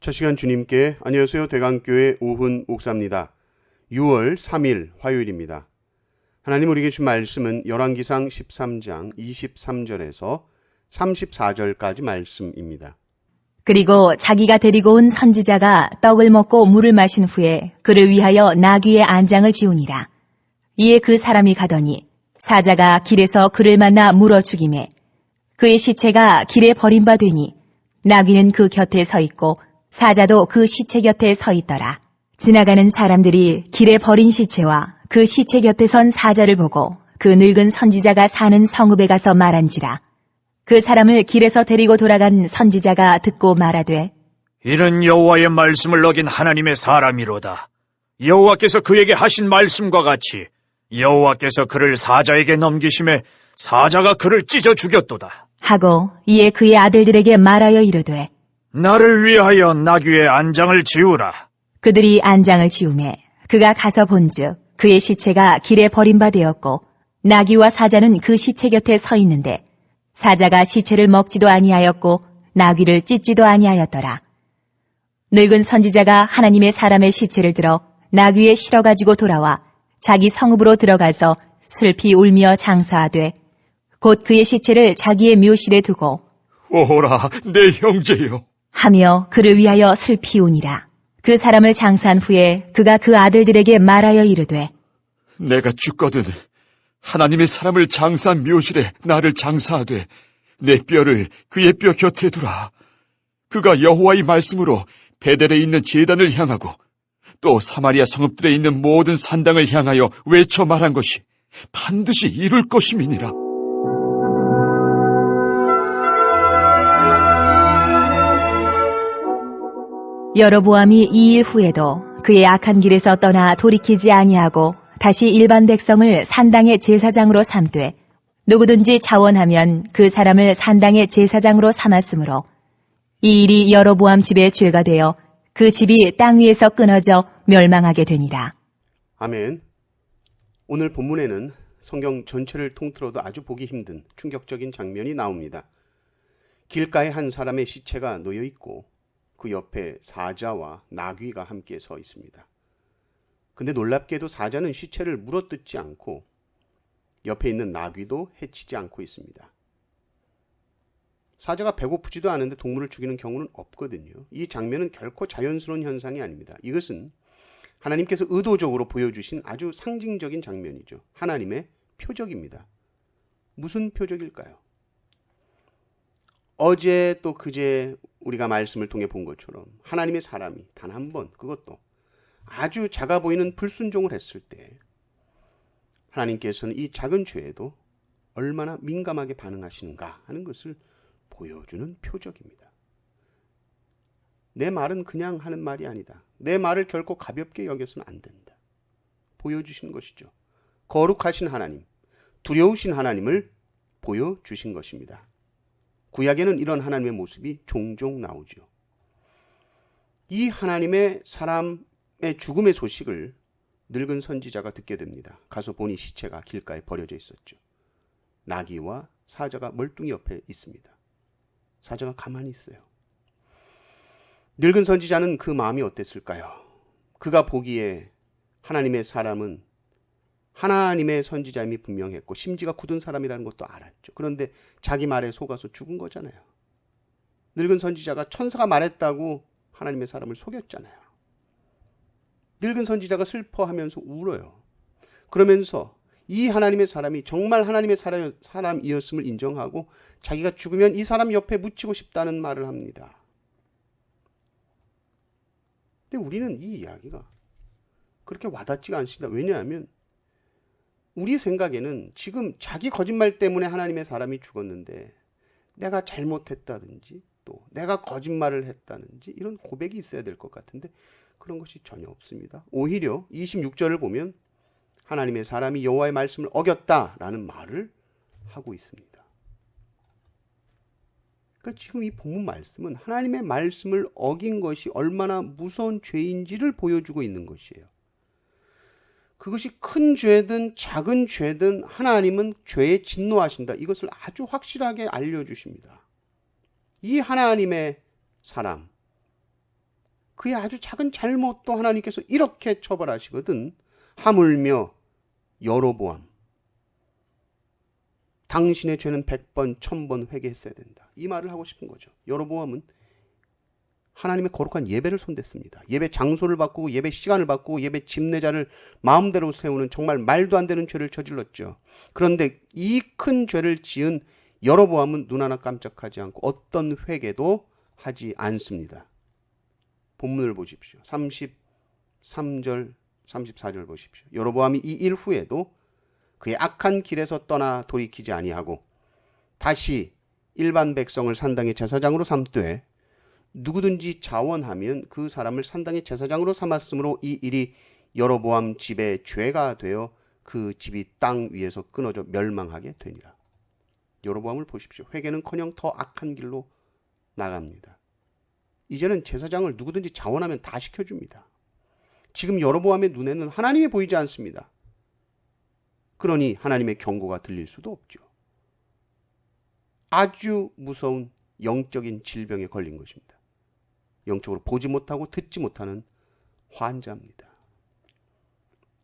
첫 시간 주님께 안녕하세요. 대강교회 오훈 목사입니다. 6월 3일 화요일입니다. 하나님 우리에게 준 말씀은 열왕기상 13장 23절에서 34절까지 말씀입니다. 그리고 자기가 데리고 온 선지자가 떡을 먹고 물을 마신 후에 그를 위하여 나귀의 안장을 지우니라. 이에 그 사람이 가더니 사자가 길에서 그를 만나 물어 죽이매 그의 시체가 길에 버림받으니 나귀는 그 곁에 서 있고 사자도 그 시체 곁에 서 있더라. 지나가는 사람들이 길에 버린 시체와 그 시체 곁에 선 사자를 보고 그 늙은 선지자가 사는 성읍에 가서 말한지라. 그 사람을 길에서 데리고 돌아간 선지자가 듣고 말하되 이는 여호와의 말씀을 어긴 하나님의 사람이로다. 여호와께서 그에게 하신 말씀과 같이 여호와께서 그를 사자에게 넘기심에 사자가 그를 찢어 죽였도다. 하고 이에 그의 아들들에게 말하여 이르되 나를 위하여 나귀의 안장을 지우라. 그들이 안장을 지우매 그가 가서 본즉 그의 시체가 길에 버림받되었고 나귀와 사자는 그 시체 곁에 서 있는데 사자가 시체를 먹지도 아니하였고 나귀를 찢지도 아니하였더라. 늙은 선지자가 하나님의 사람의 시체를 들어 나귀에 실어 가지고 돌아와 자기 성읍으로 들어가서 슬피 울며 장사하되 곧 그의 시체를 자기의 묘실에 두고 오호라 내 형제여 하며 그를 위하여 슬피 우니라. 그 사람을 장사한 후에 그가 그 아들들에게 말하여 이르되 내가 죽거든 하나님의 사람을 장사한 묘실에 나를 장사하되 내 뼈를 그의 뼈 곁에 두라. 그가 여호와의 말씀으로 베델에 있는 제단을 향하고 또 사마리아 성읍들에 있는 모든 산당을 향하여 외쳐 말한 것이 반드시 이룰 것임이니라. 여로보암이 2일 후에도 그의 악한 길에서 떠나 돌이키지 아니하고 다시 일반 백성을 산당의 제사장으로 삼되 누구든지 자원하면 그 사람을 산당의 제사장으로 삼았으므로 이 일이 여로보암 집의 죄가 되어 그 집이 땅 위에서 끊어져 멸망하게 되니라. 아멘. 오늘 본문에는 성경 전체를 통틀어도 아주 보기 힘든 충격적인 장면이 나옵니다. 길가에 한 사람의 시체가 놓여 있고 그 옆에 사자와 나귀가 함께 서 있습니다. 근데 놀랍게도 사자는 시체를 물어뜯지 않고 옆에 있는 나귀도 해치지 않고 있습니다. 사자가 배고프지도 않은데 동물을 죽이는 경우는 없거든요. 이 장면은 결코 자연스러운 현상이 아닙니다. 이것은 하나님께서 의도적으로 보여주신 아주 상징적인 장면이죠. 하나님의 표적입니다. 무슨 표적일까요? 어제 또 그제 우리가 말씀을 통해 본 것처럼 하나님의 사람이 단 한 번, 그것도 아주 작아 보이는 불순종을 했을 때 하나님께서는 이 작은 죄에도 얼마나 민감하게 반응하시는가 하는 것을 보여주는 표적입니다. 내 말은 그냥 하는 말이 아니다. 내 말을 결코 가볍게 여겨서는 안 된다. 보여주신 것이죠. 거룩하신 하나님, 두려우신 하나님을 보여주신 것입니다. 구약에는 이런 하나님의 모습이 종종 나오죠. 이 하나님의 사람의 죽음의 소식을 늙은 선지자가 듣게 됩니다. 가서 보니 시체가 길가에 버려져 있었죠. 나귀와 사자가 멀뚱히 옆에 있습니다. 사자가 가만히 있어요. 늙은 선지자는 그 마음이 어땠을까요? 그가 보기에 하나님의 사람은 하나님의 선지자임이 분명했고 심지가 굳은 사람이라는 것도 알았죠. 그런데 자기 말에 속아서 죽은 거잖아요. 늙은 선지자가 천사가 말했다고 하나님의 사람을 속였잖아요. 늙은 선지자가 슬퍼하면서 울어요. 그러면서 이 하나님의 사람이 정말 하나님의 사람이었음을 인정하고 자기가 죽으면 이 사람 옆에 묻히고 싶다는 말을 합니다. 근데 우리는 이 이야기가 그렇게 와닿지가 않습니다. 왜냐하면 우리 생각에는 지금 자기 거짓말 때문에 하나님의 사람이 죽었는데 내가 잘못했다든지 또 내가 거짓말을 했다든지 이런 고백이 있어야 될 것 같은데 그런 것이 전혀 없습니다. 오히려 26절을 보면 하나님의 사람이 여호와의 말씀을 어겼다라는 말을 하고 있습니다. 그러니까 지금 이 본문 말씀은 하나님의 말씀을 어긴 것이 얼마나 무서운 죄인지를 보여주고 있는 것이에요. 그것이 큰 죄든 작은 죄든 하나님은 죄에 진노하신다. 이것을 아주 확실하게 알려주십니다. 이 하나님의 사람, 그의 아주 작은 잘못도 하나님께서 이렇게 처벌하시거든. 하물며 여로보암, 당신의 죄는 100번 1000번 회개했어야 된다. 이 말을 하고 싶은 거죠. 여로보암은 하나님의 거룩한 예배를 손댔습니다. 예배 장소를 바꾸고 예배 시간을 바꾸고 예배 집례자를 마음대로 세우는 정말 말도 안 되는 죄를 저질렀죠. 그런데 이 큰 죄를 지은 여로보암은 눈 하나 깜짝하지 않고 어떤 회개도 하지 않습니다. 본문을 보십시오. 33절 34절 보십시오. 여로보암이 이 일 후에도 그의 악한 길에서 떠나 돌이키지 아니하고 다시 일반 백성을 산당의 제사장으로 삼되 누구든지 자원하면 그 사람을 산당의 제사장으로 삼았으므로 이 일이 여로보암 집의 죄가 되어 그 집이 땅 위에서 끊어져 멸망하게 되니라. 여로보암을 보십시오. 회개는커녕 더 악한 길로 나갑니다. 이제는 제사장을 누구든지 자원하면 다 시켜줍니다. 지금 여로보암의 눈에는 하나님이 보이지 않습니다. 그러니 하나님의 경고가 들릴 수도 없죠. 아주 무서운 영적인 질병에 걸린 것입니다. 영적으로 보지 못하고 듣지 못하는 환자입니다.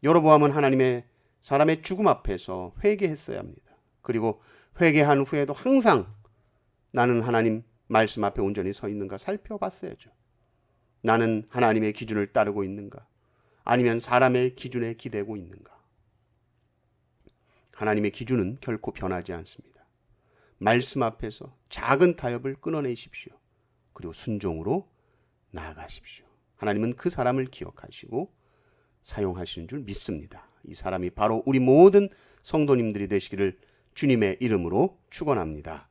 여로보암은 하나님의 사람의 죽음 앞에서 회개했어야 합니다. 그리고 회개한 후에도 항상 나는 하나님 말씀 앞에 온전히 서 있는가 살펴봤어야죠. 나는 하나님의 기준을 따르고 있는가? 아니면 사람의 기준에 기대고 있는가? 하나님의 기준은 결코 변하지 않습니다. 말씀 앞에서 작은 타협을 끊어내십시오. 그리고 순종으로 나아가십시오. 하나님은 그 사람을 기억하시고 사용하시는 줄 믿습니다. 이 사람이 바로 우리 모든 성도님들이 되시기를 주님의 이름으로 축원합니다.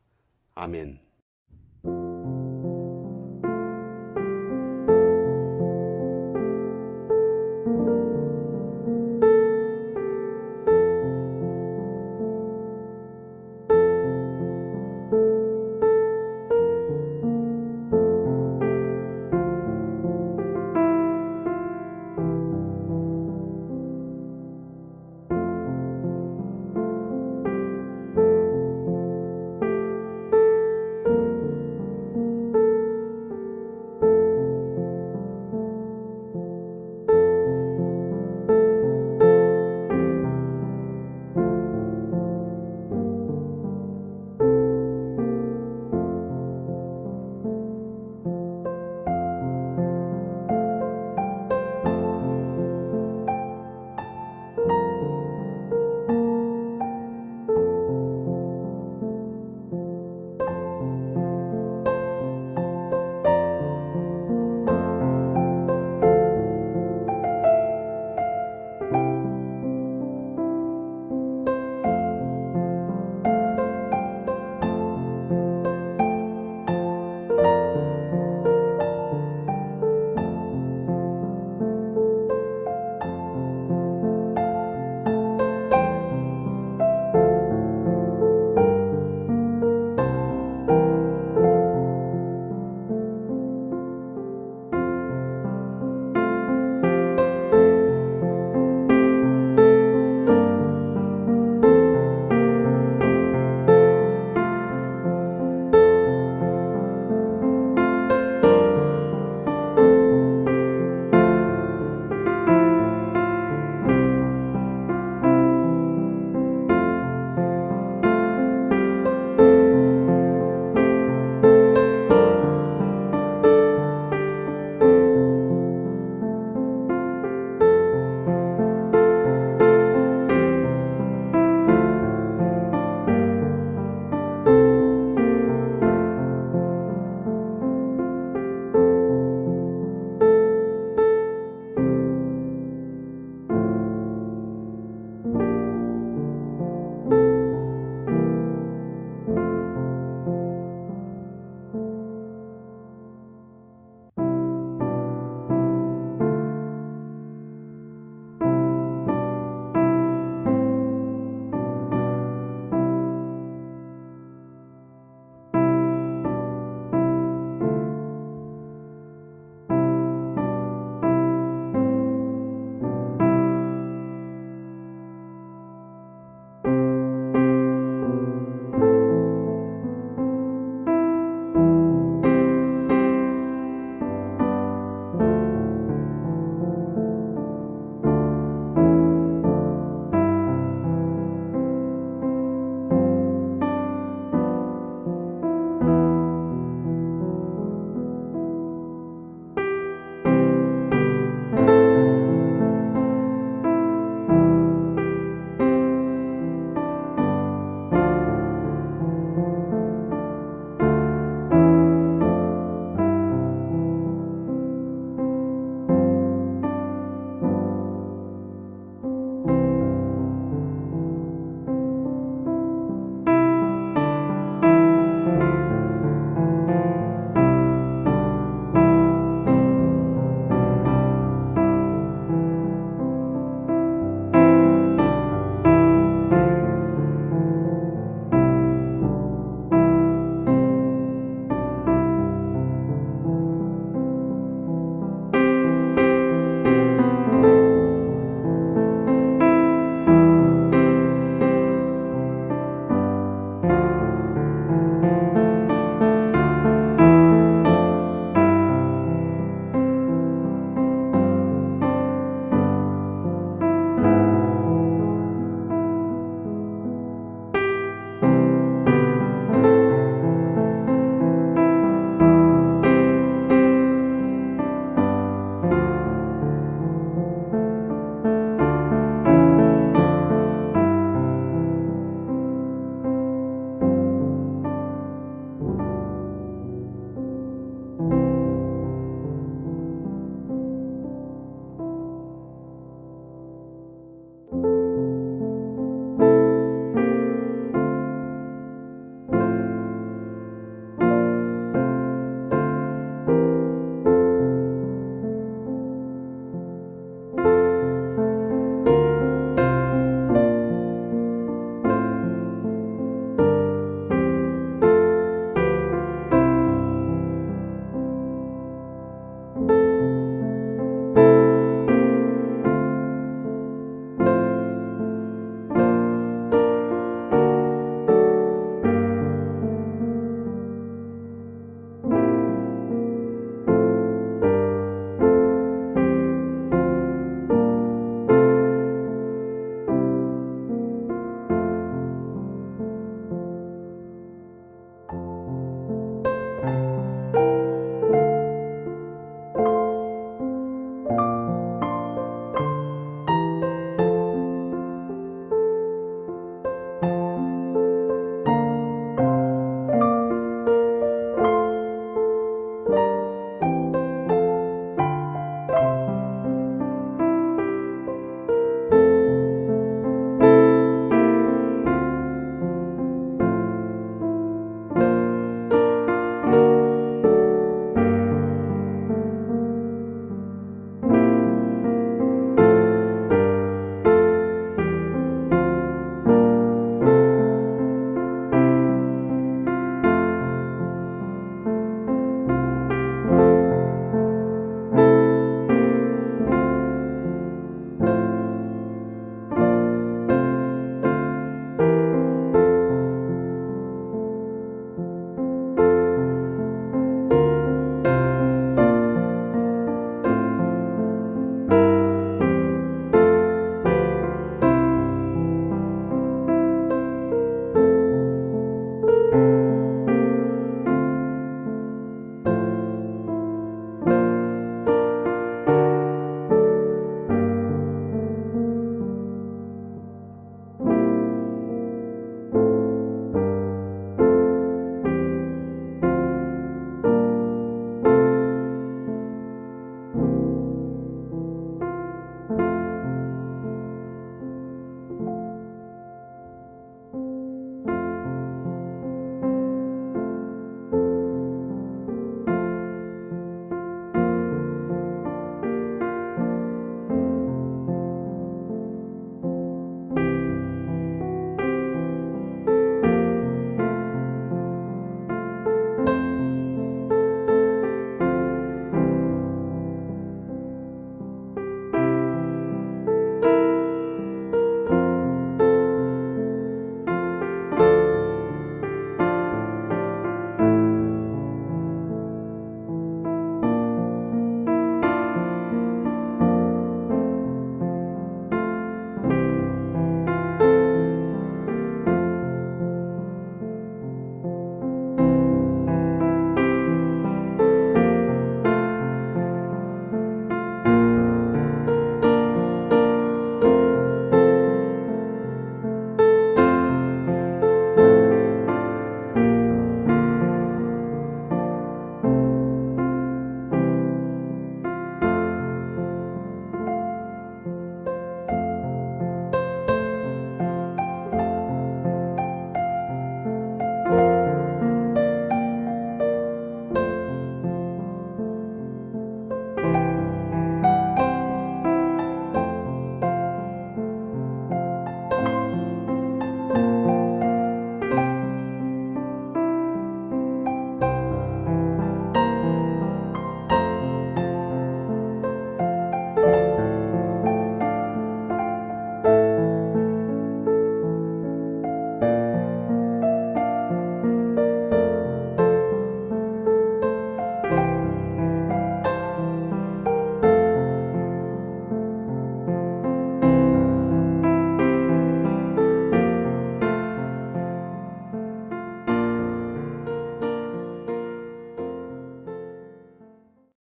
아멘.